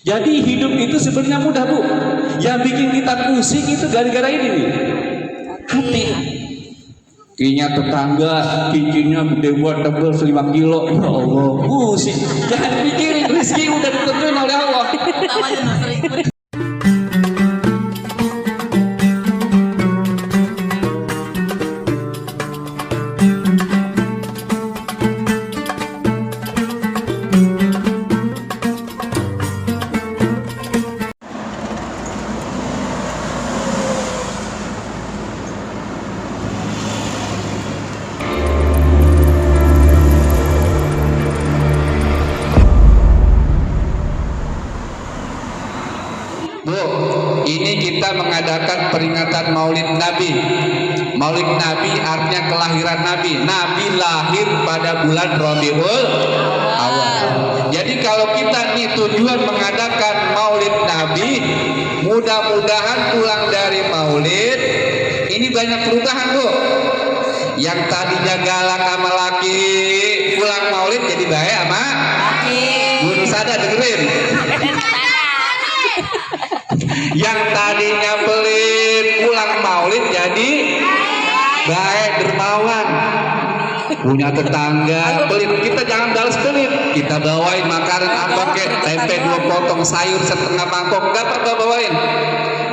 Jadi hidup itu sebenarnya mudah, Bu. Yang bikin kita pusing itu gara-gara ini nih. Hati. Kinya tetangga, cincinnya gede buat tebel 5 kilo. Ya Allah, pusing. Jangan pikirin, rezeki udah ditentuin oleh Allah. Bu, ini kita mengadakan peringatan Maulid Nabi. Maulid Nabi artinya kelahiran Nabi. Nabi lahir pada bulan Rabiul Awal. Jadi kalau kita nih tujuan mengadakan Maulid Nabi, mudah-mudahan pulang dari Maulid ini banyak perubahan, Bu. Yang tadinya galak sama laki, pulang Maulid jadi baik sama laki. Bu Sada dengerin. Yang tadinya pelit pulang Maulid jadi baik, dermawan. Punya tetangga pelit, kita jangan balas pelit, kita bawain makanan apa kek, tempe 2 potong, sayur setengah mangkok, nggak apa-apa bawain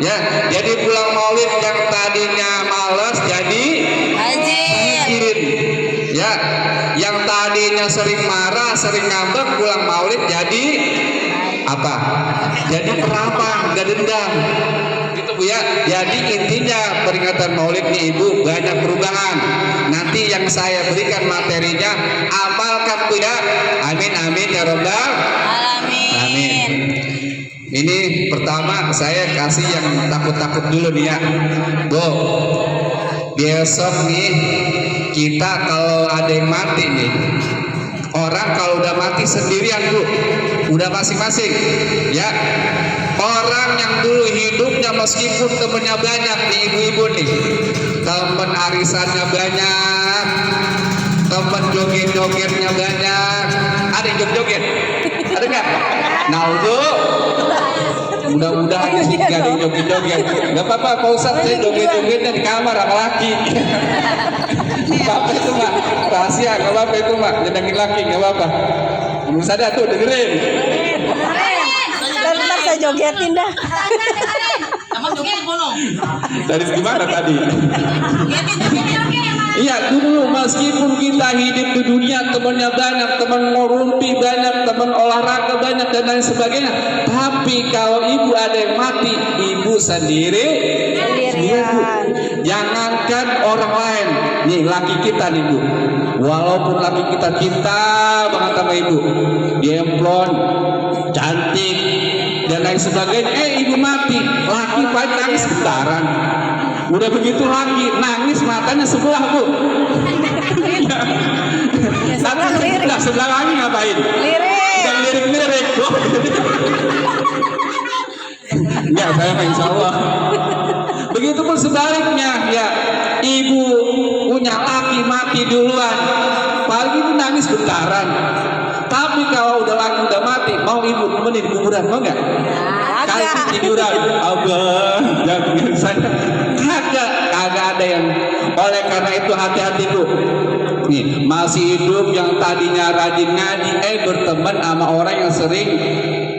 ya. Jadi pulang Maulid yang tadinya malas jadi rajin ya. Yang tadinya sering marah, sering ngambek, pulang Maulid jadi apa? Jadi peramal, gak dendam gitu, Bu ya. Jadi intinya peringatan Maulid nih, Ibu, banyak perubahan. Nanti yang saya berikan materinya amalkan, Bu ya. Amin amin ya robbal alamin. Ini pertama saya kasih yang takut-takut dulu nih ya, Bu. Besok nih kita kalau ada yang mati nih, orang kalau udah mati sendirian, Bu, udah masing-masing ya. Orang yang dulu hidupnya meskipun temennya banyak nih, ibu-ibu nih, temen arisannya banyak, temen joget-jogetnya banyak. Ada yang joget-joget? Ada nggak? Nah, Bu, mudah-mudahan gak ada yang joget-joget. Gak apa-apa, Pak Ustadz, saya joget-jogetnya di kamar sama laki. Gak apa-apa itu, Mak, rahasia. Gak apa-apa itu, Mak, nyenengin laki, gak apa-apa. Belum sadar tuh, dengerin. Ntar saya jogetin dah. Dari gimana tadi? Iya, dulu meskipun kita hidup di dunia temannya banyak, teman ngorumpi banyak, teman olahraga banyak dan lain sebagainya, tapi kalau ibu ada yang mati, ibu sendirian. Jangankan orang lain, nih laki kita nih, Bu, walaupun laki kita cinta banget sama ibu, dia emplon, cantik dan lain sebagainya, ibu mati, laki paling nangis bentaran. Udah begitu lagi nangis matanya sebelah, Bu. Nah, sebelah lagi ngapain? Udah lirik-lirik, Bu. Ya, saya insya Allah. Begitupun sebaliknya ya, ibu punya laki mati duluan, paling ibu nangis bentaran. Tapi kalau udah laki udah mati, mau ibu nemenin kuburan, mau nggak? Kali tiduran, abah, jangan saya. Kagak ada yang. Oleh karena itu hati-hati, Bu. Nih, masih hidup yang tadinya rajin ngaji, berteman sama orang yang sering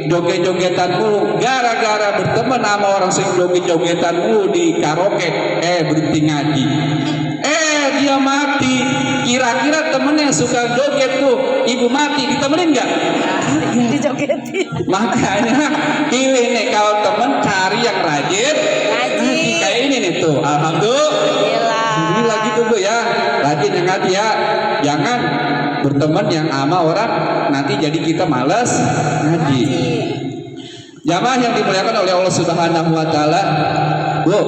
joget-jogetan mulu. Gara-gara berteman sama orang sering joget-jogetan mulu di karaoke, berhenti ngaji. Dia mati. Kira-kira temennya suka joget tuh, ibu mati, ditemenin nggak? Dijogetin. Makanya pilih nih, kalau temen cari yang rajin ngaji kayak ini nih tuh. Alhamdulillah gitu, Bu ya. Rajin yang ngaji ya. Jangan berteman yang ama orang nanti jadi kita malas ngaji. Jamaah yang dimuliakan oleh Allah Subhanahu wa taala, Bu,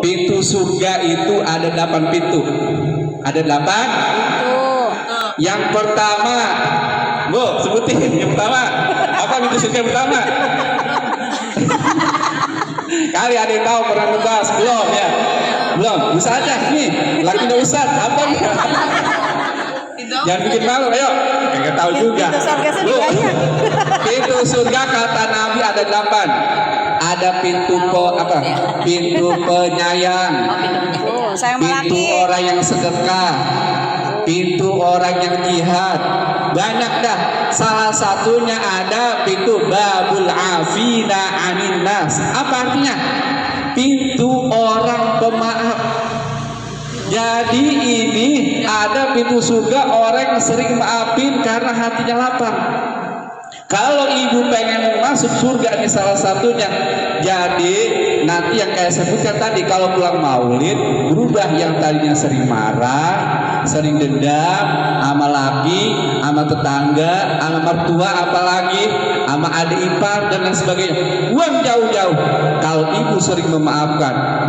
pintu surga itu ada 8 pintu. Ada 8 pintu. Yang pertama, Bu, sebutin yang pertama. Apa pintu surga yang pertama? Kali ada yang tahu, pernah ngebahas? Belum ya? Belum? Bisa aja nih, lakinya Ustaz, apa nih? Jangan bikin malu, ayo. Enggak tahu juga. Bu, pintu pintu surga kata Nabi ada 8. Ada pintu pintu penyayang, pintu orang yang sedekah, pintu orang yang jihad. Banyak dah. Salah satunya ada pintu babul afina anin nas. Apa artinya? Pintu orang pemaaf. Jadi ini ada pintu surga orang yang sering maafin karena hatinya lapang. Kalau ibu pengen masuk surga ini salah satunya. Jadi nanti yang kayak sebutkan tadi, kalau pulang maulid berubah yang tadinya sering marah, sering dendam sama laki, sama tetangga, sama mertua, apalagi sama adik ipar dan lain sebagainya, buang jauh-jauh. Kalau ibu sering maafkan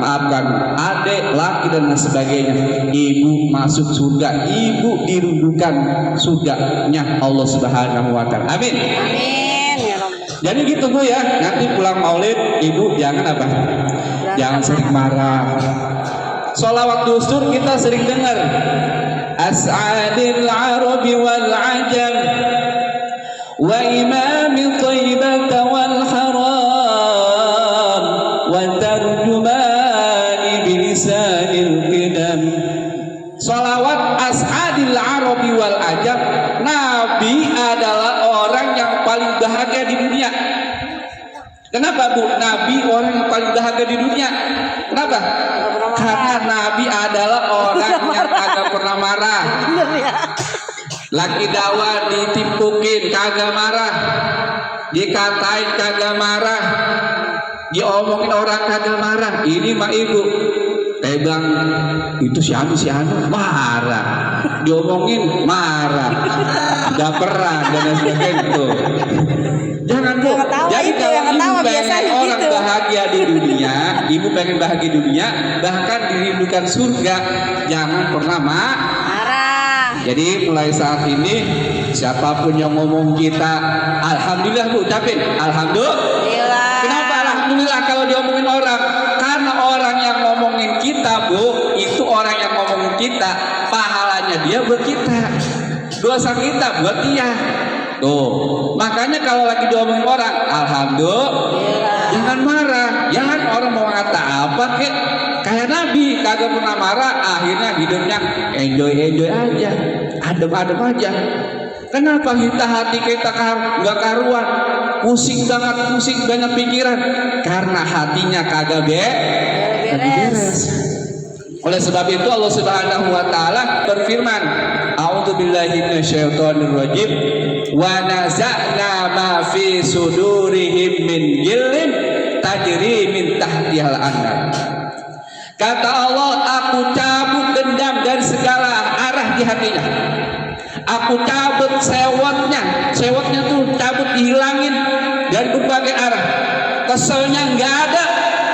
adik, laki dan lain sebagainya, ibu masuk surga, ibu dirindukan surganya Allah Subhanahu wa taala. Amin. Amin ya Rabb. Jadi gitu Bu ya, nanti pulang maulid ibu jangan apa? Jangan sering marah. Sholawat dusur kita sering dengar. As'adil Arabi wal Ajam wa imami Thaibah wal Haram wa tarjumani bilisanil qidam. Sholawat As'adil Arabi wal Ajam. Nabi adalah orang yang paling bahagia di dunia. Kenapa Bu? Nabi orang yang paling bahagia di dunia. Kenapa? Karena Nabi adalah orang yang kagak pernah marah. Laki dakwah ditimpukin kagak marah, dikatain kagak marah, diomongin orang kagak marah. Ini mah ibu pegang itu si anu marah, diomongin marah, baperan dan lain sebagainya tuh. Jangan Bu. Jadi kalau ibu pengen orang gitu bahagia di dunia, ibu pengen bahagia di dunia, bahkan dirindukan surga, jangan pernah marah. Jadi mulai saat ini siapapun yang ngomong kita, alhamdulillah Bu, ucapin alhamdulillah. Kenapa alhamdulillah kalau diomongin orang? Karena orang yang ngomongin kita Bu, itu orang yang ngomongin kita, pahalanya dia buat kita, dosa kita buat dia. Tuh, makanya kalau lagi diomongin orang, alhamdulillah, jangan marah. Jangan orang mau kata apa kayak Nabi kagak pernah marah, akhirnya hidupnya enjoy aja, adem aja. Kenapa hati kita nggak karuan, pusing banyak pikiran? Karena hatinya kagak beres. Oleh sebab itu Allah Subhanahu wa taala berfirman, a'udzubillahi minasyaitonirrajim, wa naza'na ma fi sudurihim min ghillin tajri min tahtihal anhar. Kata Allah, aku cabut dendam dari segala arah di hatinya. Aku cabut sewotnya tuh cabut, dihilangin dari berbagai arah. Keselnya nggak ada.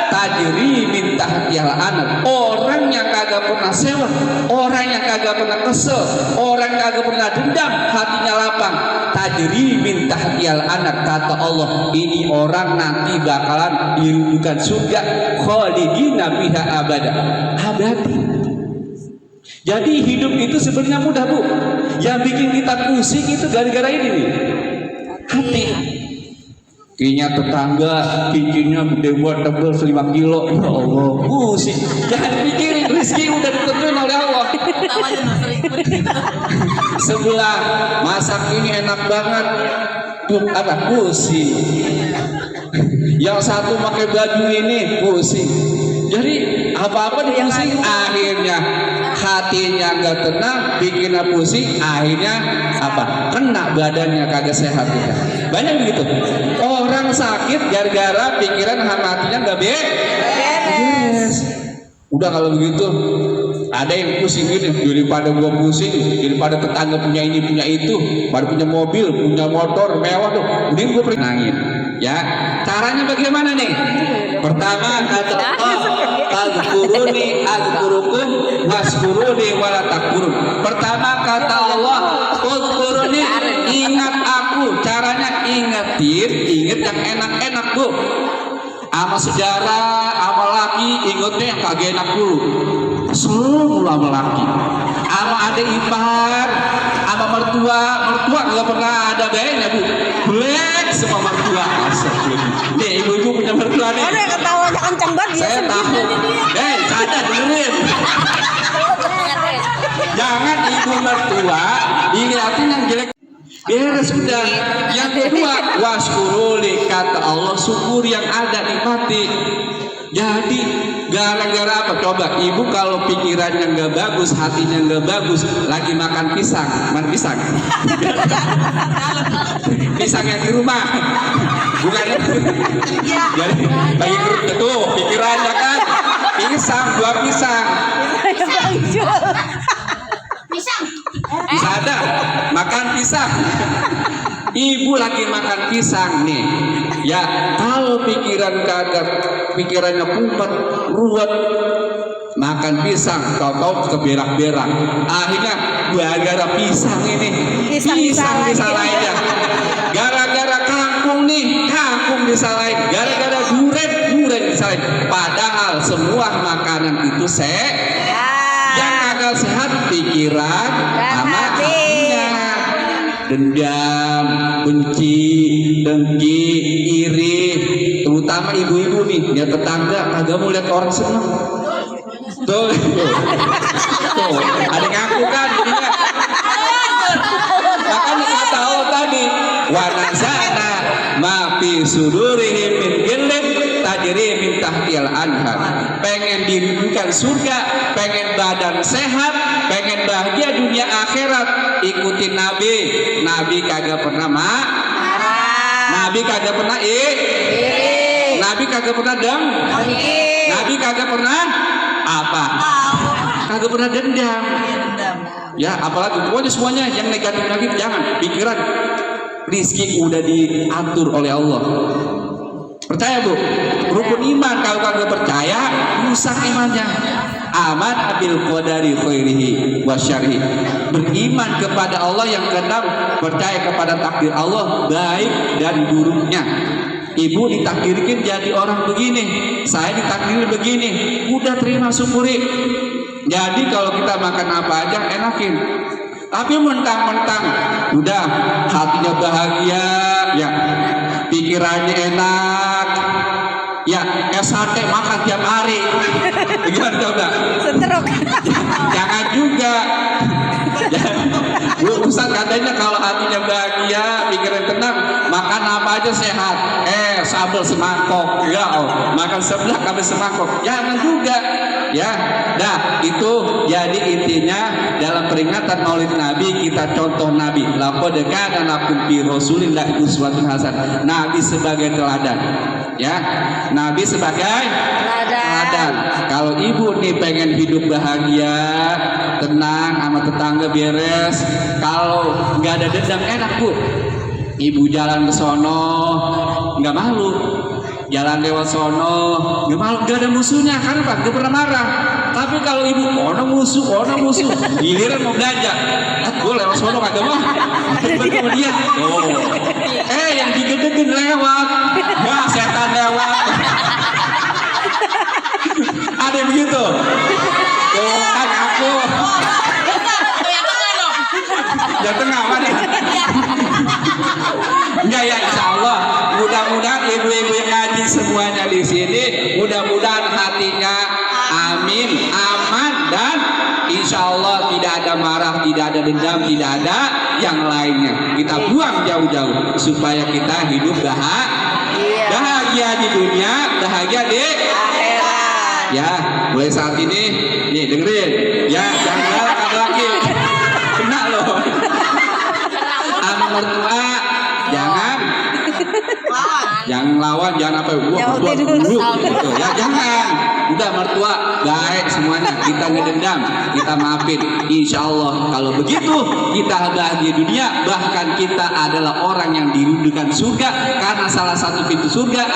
Tajri min tahtihal anhar. Orang yang kagak pernah sewot, orang yang kagak pernah kesel, orang yang kagak pernah dendam, hatinya lapang. Tajri min tahtihal anhar. Kata Allah, ini orang nanti bakalan dirindukan surga, khalidina fiha abada, abadi. Jadi hidup itu sebenarnya mudah Bu. Yang bikin kita pusing itu gara-gara ini nih, hati. Kinya tetangga cincinnya gede buat tebel 5 kilo, ya Allah, pusing. Jangan pikirin, rezeki udah ditentuin oleh Allah. Sebelah masak ini enak banget, pusing. Yang satu pakai baju ini pusing. Jadi apa-apa pusing, akhirnya hatinya nggak tenang, bikinnya pusing, akhirnya kena badannya kagak sehat kita. Banyak begitu orang sakit gara-gara pikiran sama hatinya nggak beres. Udah kalau begitu ada yang pusing gini, daripada gua pusing, daripada tetangga punya ini punya itu, pada punya mobil, punya motor mewah tuh, mending gua nangis. Ya, caranya bagaimana nih? Pertama kata Allah, "Tadkuruni azkurukum waskuruni wala takfurun." Pertama kata Allah, "Tadkuruni," ingat aku. Caranya ingat yang enak-enak Bu. Sama sejarah, sama laki, ingatnya yang kagak enak dulu. semua laki. Kalau ada ipar, sama mertua nggak pernah ada bedanya bu. Black semua mertua. Nih ibu-ibu punya mertua nih. Ada ketawanya kencang banget dia Saya tahu. Sadar dengerin. Jangan ibu mertua dilihatin yang jelek. Beres udah. Yang kedua, waskuruli, kata Allah, syukur yang ada, nikmati. Jadi gara-gara apa? Coba ibu kalau pikirannya nggak bagus, hatinya nggak bagus, lagi makan pisang, mana pisang? Pisang yang di rumah, bukannya? Jadi lagi tuh pikirannya kan, pisang, dua pisang. Bisa ada makan pisang. Ibu lagi makan pisang nih. Ya, kalau pikirannya kumpet, ruwet, makan pisang, tahu-tahu keberak-berak. Akhirnya gara-gara pisang ini, pisang disalahin. Gara-gara kangkung disalahin. Gara-gara durian disalahin. Padahal semua makanan itu yang akal sehat pikiran sama hatinya. Dendam, benci, dengki, iri, terutama ibu-ibu nih, dia tetangga kagak mau lihat orang seneng. Tuh, ada ngaku kan jadinya. Makanya kata Allah tadi, wa nazana ma fi sudurihim min ghillin tajri min tahtil anhar. Pengen dirindukan surga, pengen badan sehat, pengen bahagia dunia akhirat, ikutin Nabi. Nabi kagak pernah Nabi kagak pernah Nabi kagak pernah Nabi kagak pernah apa? Kagak pernah dendam. Ya, apalagi pokoknya semuanya yang negatif jangan. Pikiran rizki udah diatur oleh Allah. Percaya bu, rukun iman. Kalau kagak percaya, rusak imannya. Aman abil qadari khairihi wa syarrihi. Beriman kepada Allah yang keenam, percaya kepada takdir Allah baik dan buruknya. Ibu ditakdirkan jadi orang begini, saya ditakdir begini, udah terima syukuri. Jadi kalau kita makan apa aja enakin. Tapi mentang-mentang udah hatinya bahagia, ya pikirannya enak, ya sate makan tiap hari. Gimana coba? Seteruk. Jangan juga. Bu Ustaz katanya kalau hatinya bahagia, pikiran tenang, makan apa aja sehat. Sambal semangkok, ya makan sebelah kabel semangkok. Jangan juga. Ya, nah itu jadi intinya dalam peringatan Maulid Nabi kita contoh Nabi. Laqad kana lakum fi Rasulillah uswatun hasanah. Nabi sebagai teladan. Ya, Nabi sebagai teladan. Kalau ibu nih pengen hidup bahagia, tenang sama tetangga beres, kalau nggak ada dendam enak bu. Ibu jalan ke sono nggak malu, jalan lewat sono nggak malu, nggak ada musuhnya karena pak nggak pernah marah. Tapi kalau ibu ono musuh, giliran mau belanja, gue lewat sono kagak mau, ketemu dia, yang digedegin lewat, wah setan lewat, ada begitu, tuh kan aku, yang tengah mana? Enggak ya, insya Allah. Mudah-mudahan ibu-ibu yang ngaji semuanya di sini, mudah-mudahan hatinya amin, aman, dan insya Allah tidak ada marah, tidak ada dendam, tidak ada yang lainnya. Kita buang jauh-jauh supaya kita hidup bahagia di dunia, bahagia di akhirat. Ya, mulai saat ini, nih dengerin, ya jangan galak lagi, kena loh. Sama mertua jangan lawan, jangan apa mertua dulu gitu. Ya jangan, udah mertua baik semuanya, kita ngedendam, kita maafin. Insya Allah kalau begitu kita bahagia dunia, bahkan kita adalah orang yang dirindukan surga, karena salah satu pintu surga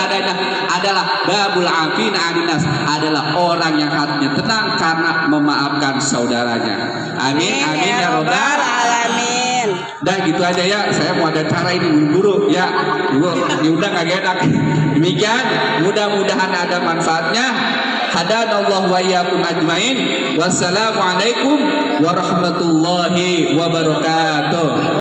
adalah babul afin adinas, adalah orang yang hatinya tenang karena memaafkan saudaranya. Amin amin ya robbal alamin. Dah gitu aja ya, saya mau ada cara ini guru ya, udah nggak enak. Demikian, mudah-mudahan ada manfaatnya. hadanallahu wa iyyakum ajmain. Wassalamualaikum warahmatullahi wabarakatuh.